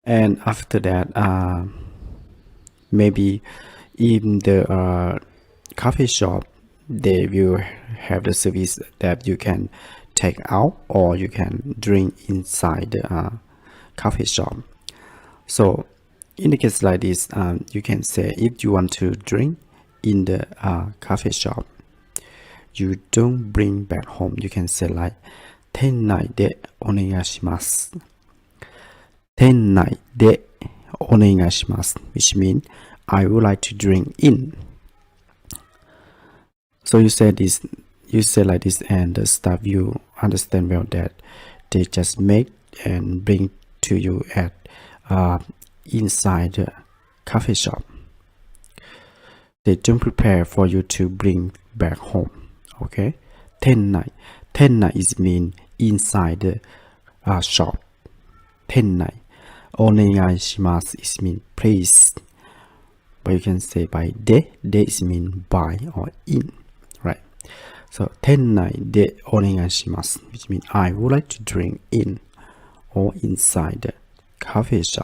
And after that, maybe in the coffee shop, they will have the service that you can take out or you can drink inside the coffee shop. So in the case like this, you can say if you want to drink in the coffee shop, you don't bring back home. You can say like 店内でお願いします。店内でお願いします which means I would like to drink in. So you say like this, and the staff you understand well that they just make and bring to you at inside the coffee shop. They don't prepare for you to bring back home. Okay, 店内is mean inside the shop. 店内お願いします is mean please. But you can say by で is mean by or in, right? So 店内でお願いします which means I would like to drink in or inside the coffee shop.